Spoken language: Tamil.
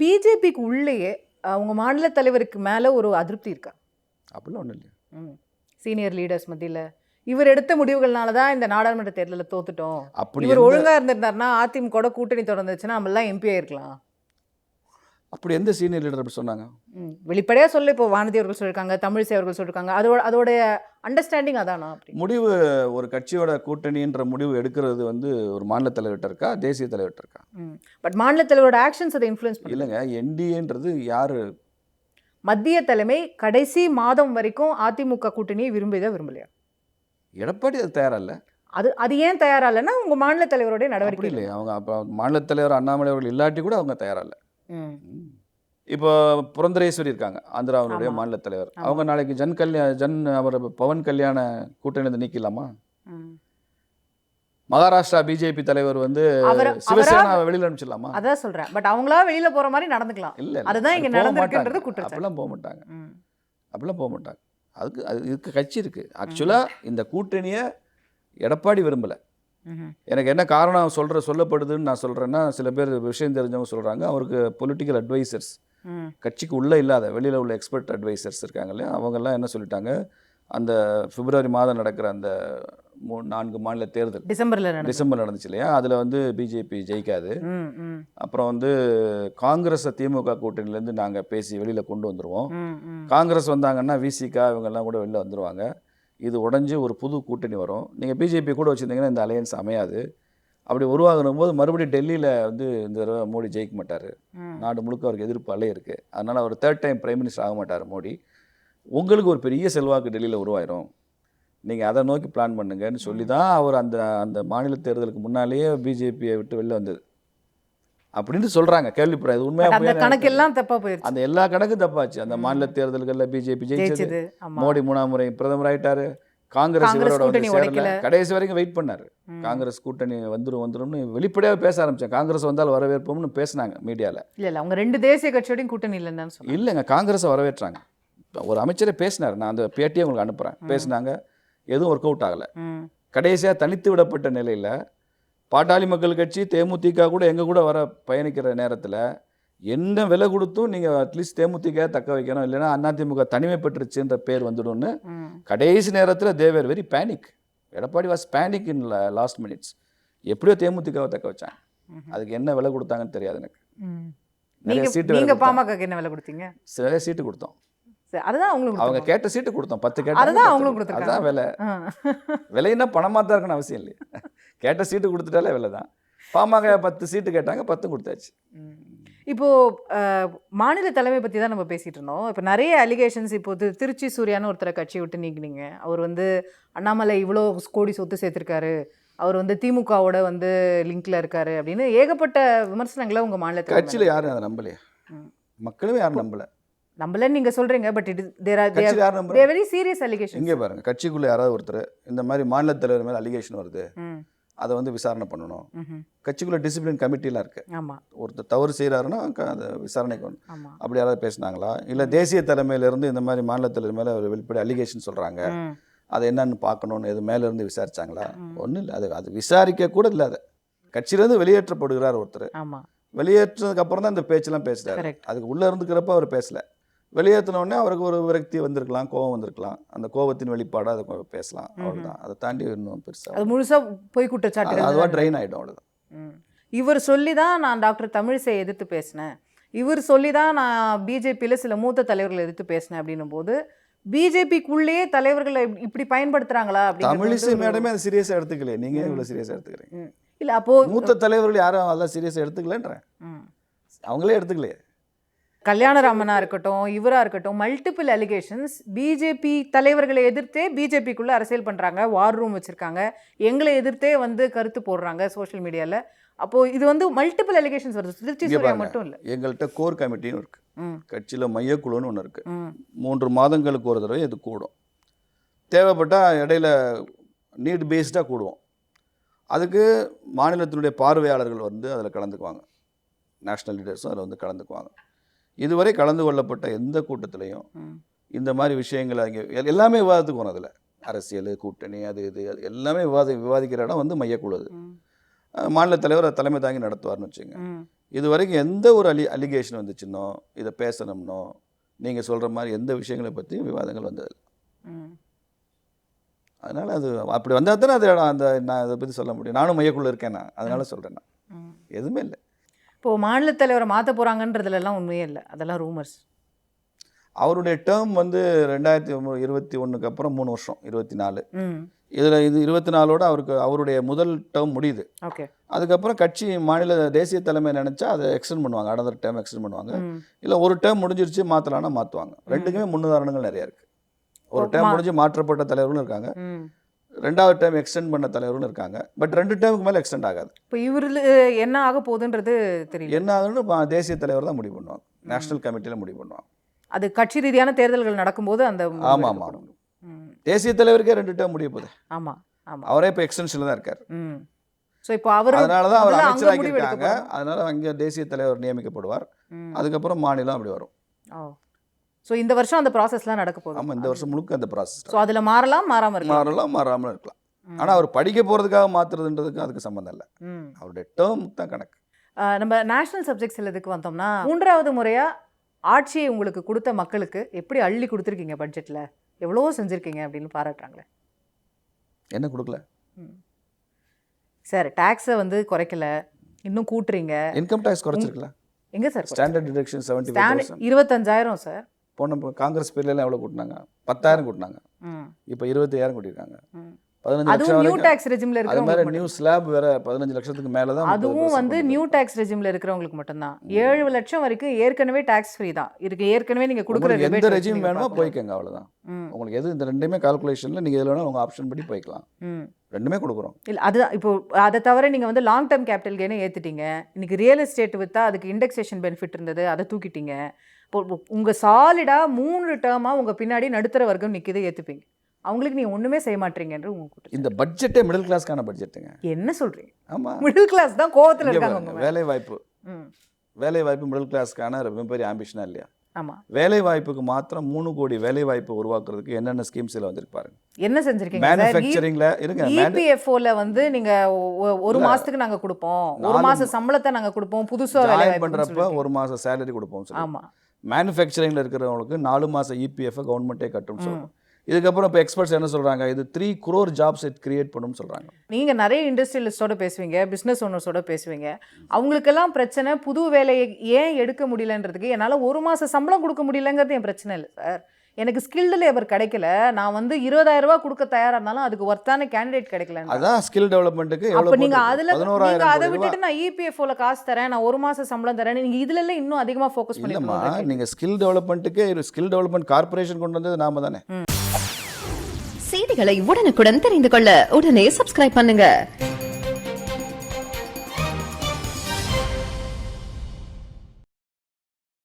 பிஜேபிக்கு உள்ளேயே அவங்க மாநில தலைவருக்கு மேல ஒரு அதிருப்தி இருக்கா? அப்படிலாம் ஒன்றும் இல்லையா? சீனியர் லீடர்ஸ் மத்தியில இவர் எடுத்த முடிவுகள்னால தான் இந்த நாடாளுமன்ற தேர்தலில் தோத்துட்டோம், அப்படி இவர் ஒழுங்கா இருந்திருந்தாருன்னா அதிமுக கூட்டணி தொடர்ந்துச்சுன்னா நம்ம எல்லாம் எம்பி ஆயிருக்கலாம். அப்படி எந்த சீனியர் லீடர் அப்படி சொன்னாங்க? வெளிப்படையா சொல்ல இப்போ வானதி அவர்கள் சொல்லியிருக்காங்க, தமிழிசை அவர்கள் சொல்லியிருக்காங்க. அதோட அண்டர்ஸ்டாண்டிங் அதானா? அப்படி முடிவு ஒரு கட்சியோட கூட்டணின்ற முடிவு எடுக்கிறது வந்து ஒரு மாநில தலைவர்கிட்ட இருக்கா, தேசிய தலைவர்கிட்ட இருக்கா? பட் மாநில தலைவரோட ஆக்ஷன்ஸ் அதை இன்ஃப்ளூயன்ஸ் பண்ணல. இல்லைங்க, என்டிஏன்றது யாரு? மத்திய தலைமை கடைசி மாதம் வரைக்கும் அதிமுக கூட்டணியை விரும்பலையா? எடப்பாடி அது தயாரா இல்லை. அது ஏன் தயாரா இல்லைன்னா உங்க மாநில தலைவருடைய அப்படி நடவடிக்கை இல்லை. அவங்க அப்போ மாநில தலைவர் அண்ணாமலை அவர்கள் இல்லாட்டி கூட அவங்க தயாரா இல்லை. இப்போ புரந்தரேஸ்வரி இருக்காங்க, ஆந்திராவினுடைய மாநில தலைவர். அவங்க நாளைக்கு அவர் பவன் கல்யாண கூட்டணியிலிருந்து நீக்கலாமா? மகாராஷ்டிரா பிஜேபி தலைவர் வந்து சிவசேனா வெளியில அனுப்பிச்சிடலாமா? அதான் சொல்றேன். பட் அவங்களா வெளியில போற மாதிரி நடந்துக்கலாம். இல்ல, அதுதான் இங்க நடந்துருக்குன்றது குற்றச்சாட்டு. அப்படிலாம் போக மாட்டாங்க. அதுக்கு கட்சி இருக்கு. ஆக்சுவலா இந்த கூட்டணியை எடப்பாடி விரும்பல. எனக்கு என்ன காரணம் சொல்லப்படுதுன்னு நான் சொல்றேன்னா, சில பேர் விஷயம் தெரிஞ்சவங்க சொல்றாங்க, அவருக்கு பொலிட்டிக்கல் அட்வைசர்ஸ் கட்சிக்கு உள்ள இல்லாத வெளியில உள்ள எக்ஸ்பர்ட் அட்வைசர்ஸ் இருக்காங்க இல்லையா, அவங்கெல்லாம் என்ன சொல்லிட்டாங்க, அந்த பிப்ரவரி மாதம் நடக்கிற அந்த 4 மாநில தேர்தல் டிசம்பர் நடந்துச்சு இல்லையா, அதில் வந்து பிஜேபி ஜெயிக்காது. அப்புறம் வந்து காங்கிரஸை திமுக கூட்டணியிலேருந்து நாங்கள் பேசி வெளியில் கொண்டு வந்துடுவோம். காங்கிரஸ் வந்தாங்கன்னா விசிகா இவங்கெல்லாம் கூட வெளில வந்துடுவாங்க. இது உடஞ்சி ஒரு புது கூட்டணி வரும். நீங்கள் பிஜேபி கூட வச்சுருந்தீங்கன்னா இந்த அலையன்ஸ் அமையாது. அப்படி உருவாகும் போது மறுபடியும் டெல்லியில் வந்து இந்த தடவை மோடி ஜெயிக்க மாட்டார். நாடு முழுக்க அவருக்கு எதிர்ப்பு அலை இருக்குது. அதனால் அவர் 3rd டைம் பிரைம் மினிஸ்டர் ஆக மாட்டார் மோடி. உங்களுக்கு ஒரு பெரிய செல்வாக்கு டெல்லியில் உருவாயிரும், நீங்கள் அதை நோக்கி பிளான் பண்ணுங்கன்னு சொல்லி தான் அவர் அந்த மாநில தேர்தலுக்கு முன்னாலேயே பிஜேபியை விட்டு வெளில வந்தது அப்படின்னு சொல்கிறாங்க. கேள்விப்படுறது உண்மையாக கணக்கெல்லாம் தப்பாக போயிடுச்சு. அந்த எல்லா கணக்கும் தப்பாச்சு. அந்த மாநில தேர்தல்களில் பிஜேபி ஜெயிச்சது, மோடி 3ஆம் முறை பிரதமர் ஆகிட்டாரு, காங்கிரஸ் இவரோட வந்து சேரல, கடைசி வரைக்கும் வெயிட் பண்ணார். காங்கிரஸ் கூட்டணி வந்துரும்னு வெளிப்படையாக பேச ஆரம்பிச்சாங்க. காங்கிரஸ் வந்தால் வரவேற்போம்னு பேசினாங்க மீடியாவில். இல்லை அவங்க 2 தேசிய கட்சியோடையும் கூட்டணி இல்லைன்னு இல்லைங்க, காங்கிரஸை வரவேற்றாங்க. ஒரு அமைச்சரே பேசினார், நான் அந்த பேட்டியை உங்களுக்கு அனுப்புகிறேன். பேசினாங்க, எதுவும் ஒர்க் அவுட் ஆகலை. கடைசியாக தனித்து விடப்பட்ட நிலையில் பாட்டாளி மக்கள் கட்சி தேமுதிக கூட எங்கள் கூட வர பயணிக்கிற நேரத்தில் என்ன விலை கொடுத்தும் நீங்கள் அட்லீஸ்ட் தேமுதிக தக்க வைக்கணும், இல்லைன்னா அதிமுக தனிமை பெற்றுச்சுன்ற பேர் வந்துடும்னு கடைசி நேரத்தில் they were very panic. Edappadi was panic in last minutes. எப்படியோ தேமுதிகவை தக்க வச்சாங்க. அதுக்கு என்ன விலை கொடுத்தாங்கன்னு தெரியாது எனக்கு. நிறைய சீட்டு பாமக என்ன விலை கொடுத்தீங்க? நிறைய சீட்டு கொடுத்தோம். அதுதான் அவங்க கேட்ட சீட்டு கொடுத்தோம். 10 கேட்டாங்க. அதுதான் விலை. விலைன்னா பணமாக தான் இருக்கணும் அவசியம் இல்லையா. கேட்ட சீட்டு கொடுத்துட்டாலே விலை தான். பாமக 10 சீட்டு கேட்டாங்க, 10 கொடுத்தாச்சு. இப்போது மாநில தலைமை பற்றி தான் நம்ம பேசிகிட்டு இருந்தோம். இப்போ நிறைய அலிகேஷன்ஸ். இப்போது திருச்சி சூர்யான்னு ஒருத்தரை கட்சியை விட்டு நீக்கினீங்க. அவர் வந்து அண்ணாமலை இவ்வளோ கோடி சொத்து சேர்த்துருக்காரு, அவர் வந்து திமுகவோட வந்து லிங்க்ல இருக்காரு அப்படின்னு ஏகப்பட்ட விமர்சனங்களை உங்கள் மாநில கட்சியில் யாரும் அதை நம்பலையா? மக்களுமே யாரும் நம்பலன்னு நீங்கள் சொல்கிறீங்க. But very serious allegation. இங்கே பாருங்க, கட்சிக்குள்ளே யாராவது ஒருத்தர் இந்த மாதிரி மாநில தலைவர் மேலே அலிகேஷன் வருது, அதை வந்து விசாரணை பண்ணணும். கட்சிக்குள்ள டிசிப்ளின் கமிட்டிலாம் இருக்கு. ஒருத்தர் தவறு செய்கிறாருன்னா அதை விசாரணைக்கு வரணும். அப்படி யாராவது பேசினாங்களா? இல்லை தேசிய தலைமையிலேருந்து இந்த மாதிரி மாநில தலைவர் மேலே ஒரு வெளிப்படை அலிகேஷன் சொல்கிறாங்க, அதை என்னன்னு பார்க்கணுன்னு எது மேலேருந்து விசாரிச்சாங்களா? ஒன்றும் இல்லை. அது விசாரிக்க கூட இல்லை. அதை கட்சியிலேருந்து வெளியேற்றப்படுகிறார் ஒருத்தர். வெளியேற்றதுக்கு அப்புறம் தான் இந்த பேச்செல்லாம் பேசுகிறாரு. அதுக்கு உள்ளே இருந்துக்கிறப்ப அவர் பேசலை. வெளியேற்றினோடனே அவருக்கு ஒரு விரக்தி வந்திருக்கலாம், கோபம் வந்திருக்கலாம். அந்த கோபத்தின் வெளிப்பாடாக அதை பேசலாம், அவ்வளோதான். அதை தாண்டி இன்னும் பெருசாக அது முழுசாக போய் குற்றச்சாட்டு அதுவாக ட்ரெயின் ஆகிடும், அவ்வளோதான். இவர் சொல்லி தான் நான் டாக்டர் தமிழிசை எதிர்த்து பேசினேன், இவர் சொல்லி தான் நான் பிஜேபியில் சில மூத்த தலைவர்களை எதிர்த்து பேசினேன் அப்படின்னும் போது பிஜேபிக்குள்ளேயே தலைவர்களை இப்படி பயன்படுத்துகிறாங்களா? அப்படி தமிழிசை மேடமே அதை சீரியஸாக எடுத்துக்கலையே, நீங்கள் இவ்வளோ சீரியஸாக எடுத்துக்கிறீங்க. இல்லை, அப்போது மூத்த தலைவர்கள் யாரும் அதெல்லாம் சீரியஸாக எடுத்துக்கலன்றேன். அவங்களே எடுத்துக்கலையே. கல்யாணராமனா இருக்கட்டும், இவராக இருக்கட்டும், மல்டிபிள் அலிகேஷன்ஸ். பிஜேபி தலைவர்களை எதிர்த்தே பிஜேபிக்குள்ளே அரசியல் பண்ணுறாங்க, வார் ரூம் வச்சுருக்காங்க, எங்களை எதிர்த்தே வந்து கருத்து போடுறாங்க சோஷியல் மீடியாவில். அப்போது இது வந்து மல்டிபிள் அலிகேஷன்ஸ் வருது. திருச்சி சூர்யா மட்டும் இல்லை. எங்கள்கிட்ட கோர் கமிட்டின்னு இருக்குது, கட்சியில் மையக்குழுன்னு ஒன்று இருக்குது. 3 மாதங்களுக்கு ஒரு தடவை இது கூடும். தேவைப்பட்டால் இடையில நீட் பேஸ்டாக கூடுவோம். அதுக்கு மாநிலத்தினுடைய பார்வையாளர்கள் வந்து அதில் கலந்துக்குவாங்க. நேஷ்னல் லீடர்ஸும் அதில் வந்து கலந்துக்குவாங்க. இதுவரை கலந்து கொள்ளப்பட்ட எந்த கூட்டத்திலையும் இந்த மாதிரி விஷயங்கள் அங்கே எல்லாமே விவாதத்துக்கு வரும். அதில் அரசியல், கூட்டணி, அது இது எல்லாமே விவாதிக்கிற இடம் வந்து மையக்குழு. மாநில தலைவர் தலைமை தாங்கி நடத்துவார்னு வச்சுங்க. இது வரைக்கும் எந்த ஒரு அலிகேஷன் வந்துச்சுன்னோ இதை பேசணும்னோ நீங்கள் சொல்கிற மாதிரி எந்த விஷயங்களை பற்றியும் விவாதங்கள் வந்ததில்லை. அதனால் அது அப்படி வந்தால் தானே அது நான் அதை பற்றி சொல்ல முடியும். நானும் மையக்குள்ளே இருக்கேன், நான் அதனால சொல்கிறேன். நான் எதுவுமே இல்லை. இப்போது மாநில தலைவரை மாற்ற போகிறாங்கன்றதுலாம் உண்மையே இல்லை, அதெல்லாம் ரூமர்ஸ். அவருடைய டேர்ம் வந்து 2021 அப்புறம் 3 வருஷம், 24. இதில் இது 24ஓட அவருடைய முதல் டேர்ம் முடியுது. ஓகே. அதுக்கப்புறம் கட்சி மாநில தேசிய தலைமை நினச்சா அதை எக்ஸ்டெண்ட் பண்ணுவாங்க, அனதர் டேர்ம் எக்ஸ்டெண்ட் பண்ணுவாங்க. இல்லை ஒரு டேர்ம் முடிஞ்சிருச்சு மாற்றலான்னா மாற்றுவாங்க. ரெண்டுக்குமே முன்னுதாரணங்கள் நிறையா இருக்குது. ஒரு டேர்ம் முடிஞ்சு மாற்றப்பட்ட தலைவர்களும் இருக்காங்க, 2வது டேர்ம் எக்ஸ்டெண்ட் பண்ண தலைவர்களும் இருக்காங்க. பட் 2 டேர்முக்கு மேலே எக்ஸ்டெண்ட் ஆகாது. இப்போ இவரில் என்ன ஆக போகுதுன்றது தெரியல. என்ன ஆகுதுன்னு தேசிய தலைவர் தான் முடிவு பண்ணுவாங்க, நேஷனல் கமிட்டியில் முடிவு பண்ணுவாங்க. அது கட்சி ரீதியான தேர்தல்கள் நடக்கும்போது அந்த ஆமாம் தேசிய தலைவருக்கே 2 டேர்ம் முடிய போகுது. ஆமாம் ஆமாம். அவரே இப்போ எக்ஸ்டென்ஷனில் தான் இருக்கார். ஸோ இப்போ அவர் அதனால தான் அவர் அமைச்சராக இருக்காங்க. அதனால அங்கே தேசிய தலைவர் நியமிக்கப்படுவார். அதுக்கப்புறம் மாநிலம் அப்படி வரும். ஸோ இந்த வருஷம் அந்த ப்ராசஸ்லாம் நடக்க போகுது. ஆமாம், இந்த வருஷம் முழுக்க அந்த ப்ராசஸ். ஸோ அதில் மாறலாம் மாறாமல் இருக்கலாம். ஆனால் அவர் படிக்க போகிறதுக்காக மாற்றுறதுன்றதுக்கு அதுக்கு சம்மந்தம் இல்லை, அவருடைய டேர்ம் தான் கணக்கு. நம்ம நேஷனல் சப்ஜெக்ட்ஸ் இதுக்கு வந்தோம்னா 3வது முறையாக ஆட்சியை உங்களுக்கு கொடுத்த மக்களுக்கு எப்படி அள்ளி கொடுத்துருக்கீங்க, பட்ஜெட்டில் எவ்வளோ செஞ்சுருக்கீங்க அப்படின்னு பாராட்டுறாங்களே. என்ன கொடுக்கல சார்? டேக்ஸை வந்து குறைக்கல, இன்னும் கூட்டுறீங்க. இன்கம் டேக்ஸ் குறைச்சிருக்கல எங்கே சார்? Standard deduction 75,000. 25,000 சார். போன காங்கிரஸ் பீரியட்ல எவ்வளோ கூட்டினாங்க? 10,000 கூட்டினாங்க. இப்போ 25,000 கூட்டியிருக்காங்க. 15 லட்சம் நியூ டாக்ஸ் ரெஜிம்ல இருக்கிற மாதிரி நியூ ஸ்லாப் வேற 15 லட்சத்துக்கு மேல தான். அதுவும் வந்து நியூ டாக்ஸ் ரெஜிம்ல இருக்கிறவங்களுக்கு மட்டும் தான். 7 லட்சம் வரைக்கும் ஏற்கனவே டாக்ஸ் ஃப்ரீ தான் இருக்கு. ஏற்கனவே நீங்க கொடுக்குற எந்த ரெஜிம் வேணுமோ போய்க்கங்க, அவ்வளவுதான். உங்களுக்கு எது இந்த ரெண்டுமே கால்குலேஷன்ல நீங்க எதுல வேணா உங்க ஆப்ஷன் படி போய்க்கலாம். ரெண்டுமே கொடுக்குறோம். இல்லை அதுதான். இப்போ அதை தவிர நீங்கள் வந்து லாங் டேர்ம் கேபிட்டல் கெயினை ஏற்றிட்டீங்க. இன்றைக்கி ரியல் எஸ்டேட் விற்றா அதுக்கு இண்டெக்ஸேஷன் பெனிஃபிட் இருந்தது, அதை தூக்கிட்டீங்க. இப்போ உங்கள் சாலிடாக 3 டேர்மாக உங்கள் பின்னாடி நடுத்தர வர்க்கம் நிற்கிது, ஏற்றுப்பீங்க. அவங்களுக்கு நீங்கள் ஒன்றுமே செய்ய மாட்டீங்கன்ற உங்களுக்கு. இந்த பட்ஜெட்டே மிடில் கிளாஸ்க்கான பட்ஜெட்டுங்க. என்ன சொல்கிறீங்க? ஆமாம், மிடில் கிளாஸ் தான் கோவத்தில் இருக்காங்க. வேலை வாய்ப்பு மிடில் கிளாஸ்க்கான மிகப்பெரிய ஆம்பிஷனா இல்லையா? ஆமாம். வேலை வாய்ப்புக்கு மாத்திரம் 3 கோடி வேலை வாய்ப்பு உருவாக்குறதுக்கு என்னென்ன ஸ்கீம்ஸில் வந்திருப்பாரு, என்ன செஞ்சிருக்கீங்க? மேனுஃபேக்சரிங்ல இருங்க. இபிஎஃப்ஓல வந்து நீங்க 1 மாசத்துக்கு நாங்க கொடுப்போம், 1 மாச சம்பளத்தை நாங்க கொடுப்போம், புதுசா வேலை வாய்ப்பு பண்றப்ப 1 மாசம் சேலரி கொடுப்போம். ஆமா. மேனுஃபேக்சரிங்ல இருக்கிறவங்களுக்கு 4 மாசம் இபிஎஃப் கவர்மெண்ட்டே கட்டும் சொல்றோம். இதுக்கப்புறம் இப்போ எக்ஸ்பர்ட்ஸ் என்ன சொல்றாங்க, இது 3 crore ஜாப்ஸ் கிரியேட் பண்ணும்னு சொல்றாங்க. நீங்க நிறைய இண்டஸ்ட்ரியலிஸ்டோட பேசுவீங்க, பிசினஸ் ஓனர்ஸோட பேசுவீங்க. அவங்களுக்கெல்லாம் பிரச்சனை புது வேலையை ஏன் எடுக்க முடியலன்றதுக்கு என்னால் 1 மாசம் சம்பளம் கொடுக்க முடியலங்கிறது என் பிரச்சனை இல்லை சார். எனக்கு ஸ்கில்டு லேபர் கிடைக்கல, நான் வந்து 20,000 ரூபாய் கொடுக்க தயாரா இருந்தாலும் அதுக்கு ஒர்த்தான கேண்டிடேட் கிடைக்கல. அதான் ஸ்கில் டெவலப்மெண்ட்டுக்கு. அப்போ நீங்க அதை விட்டுட்டு நான் இபிஎஃப்ஓல காசு தரேன், நான் 1 மாசம் சம்பளம் தரேன், நீங்க இதுல எல்லாம் இன்னும் அதிகமாக ஃபோக்கஸ் பண்ணிக்கணுமா? நீங்க ஸ்கில் டெவலப்மெண்ட்டுக்கு ஸ்கில் டெவலப்மெண்ட் கார்பரேஷன் கொண்டு வந்தது நாம தானே. செய்திகளை உடனுக்குடன் தெரிந்து கொள்ள உடனே சப்ஸ்கிரைப் பண்ணுங்க.